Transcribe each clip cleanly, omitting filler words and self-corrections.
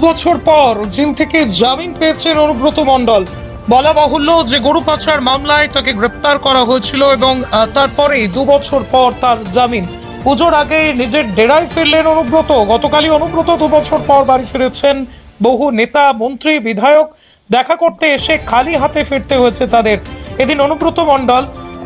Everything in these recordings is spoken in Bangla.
বছর পর জেল থেকে জামিন পেয়েছেন অনুব্রত মণ্ডল। বলা বাহুল্য যে গরু পাচার মামলায় তাকে গ্রেপ্তার করা হয়েছিল এবং তারপরে 2 বছর পর তার জামিন। পুজোর আগে নিজের ডেরায় ফিরলেন অনুব্রত। গতকালই অনুব্রত 2 বছর পর বাড়ি ফিরেছেন। বহু নেতা, মন্ত্রী, বিধায়ক দেখা করতে এসে খালি হাতে ফিরতে হয়েছে তাদের। এদিন অনুব্রত মণ্ডল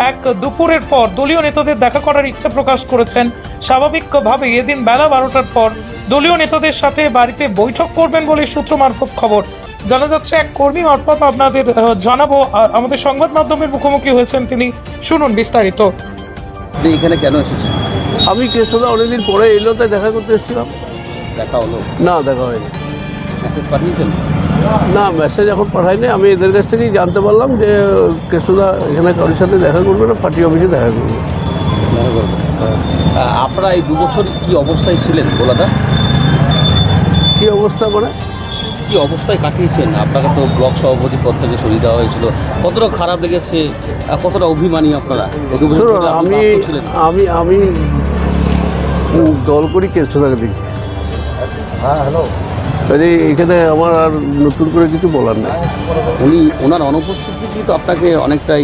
এক দুপুরের পর দলীয় নেতাদের দেখা করার ইচ্ছা প্রকাশ করেছেন। স্বাভাবিকভাবে এদিন বেলা 12টার পর দলীয় নেতাদের সাথে বাড়িতে বৈঠক করবেন বলে সূত্র মারফত খবর। জানা যাচ্ছে এক কর্মী মারফত আপনাদের জানাবো। আমাদের সংবাদ মাধ্যমের মুখোমুখি হয়েছেন তিনি, শুনুন বিস্তারিত। যে এখানে কেন এসেছেন? আমি কেষ্টদা অনেকদিন পরে এলো, তাই দেখা করতে এসেছিলাম। দেখা হলো না, দেখা হয়নি। মেসেজ পাঠিয়েছেন? না, মেসেজ এখন পাঠাইনি। আমি এদের কাছ থেকেই জানতে পারলাম যে কেষ্টদা এখানে কারোর সাথে দেখা করবে না, পার্টি অফিসে দেখা করবে। দেখা করবে। আপনারা এই 2 বছর কি অবস্থায় ছিলেন গোলাদা? কী অবস্থা মানে? কি অবস্থায় কাটিয়েছেন? আপনাকে তো ব্লক সভাপতি পদ থেকে সরিয়ে দেওয়া হয়েছিল। কতটা খারাপ লেগেছে, কতটা অভিমানী আপনারা? আমি দল করি কেষ্টদাকে দেখি। হ্যাঁ, হ্যালো। এখানে আমার আর নতুন করে কিছু বলার নেই। ওনার অনুপস্থিতি তো আপনাকে অনেকটাই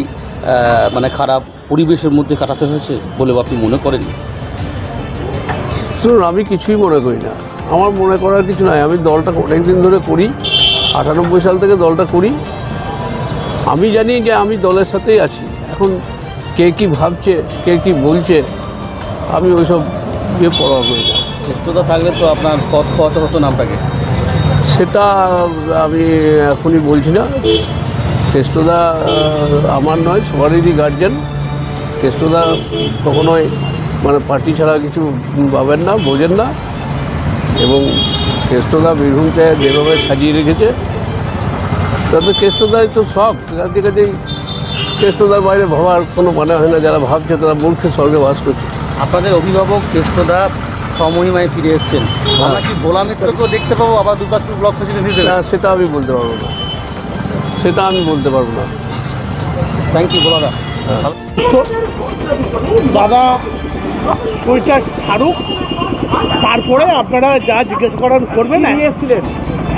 মানে খারাপ পরিবেশের মধ্যে কাটাতে হয়েছে বলে আপনি মনে করেন? শুনুন, আমি কিছুই মনে করি না। আমার মনে করার কিছু নাই। আমি দলটা অনেকদিন ধরে করি, 98 সাল থেকে দলটা করি। আমি জানি যে আমি দলের সাথেই আছি। এখন কে কী ভাবছে, কে কী বলছে, আমি ওইসব পরোয়া করি না। কেষ্টদা থাকলে তো আপনার পথ কত হতো না আপনাকে? সেটা আমি এখনই বলছি না। কেষ্টদা আমার নয়, সবারই গার্জেন। কেষ্টদা কখনোই মানে পার্টি ছাড়া কিছু পাবেন না, বোঝেন না। এবং কেষ্টদা বীরভূমকে যেভাবে সাজিয়ে রেখেছে, তাতে কেষ্টদাই তো সব। কাজেই কেষ্টদার বাইরে ভাবার কোনো মানে হয় না। যারা ভাবছে তারা মূর্খের স্বর্গে বাস করছে। আপনাদের অভিভাবক কেষ্টদা সমহিমায় ফিরে এসছেন। আমরা কি ভোলা মিত্রকেও দেখতে পাবো আবার দুর্গাপুর ব্লক প্রেসিডেন্ট হিসেবে? না, সেটা আমি বলতে পারবো না। থ্যাংক ইউ ভোলাদা। দাদা সইটা ছাড়ুক, তারপরে আপনারা যা জিজ্ঞেস করার করবেন। এসেছিলেন,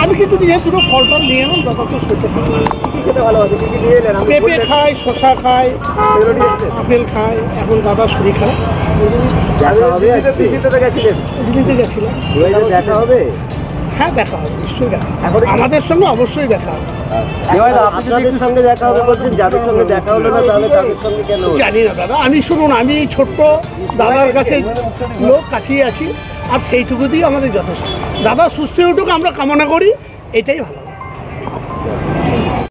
আমি কিন্তু নিয়ে দুটো ফল টল নিয়ে এলাম। দাদা তো সইটা খেতে ভালোবাসে, পেঁপে খায়, শশা খায়, আপেল খায়। এখন দাদা শরীর খায়। দিল্লিতে গেছিলাম। দেখা হবে? হ্যাঁ, দেখা হবে, নিশ্চয়ই দেখা হবে। আমাদের সঙ্গে অবশ্যই দেখা হবে। আপনাদের সঙ্গে দেখা হবে বলছেন, যাদের সঙ্গে দেখা হলো না তাহলে তাদের সঙ্গে কেন? জানি না দাদা, আমি শুনুন, আমি ছোট্ট দাদার কাছে লোক কাছেই আছি, আর সেইটুকু দিয়ে আমাদের যথেষ্ট। দাদা সুস্থ উঠুক আমরা কামনা করি, এটাই ভালো।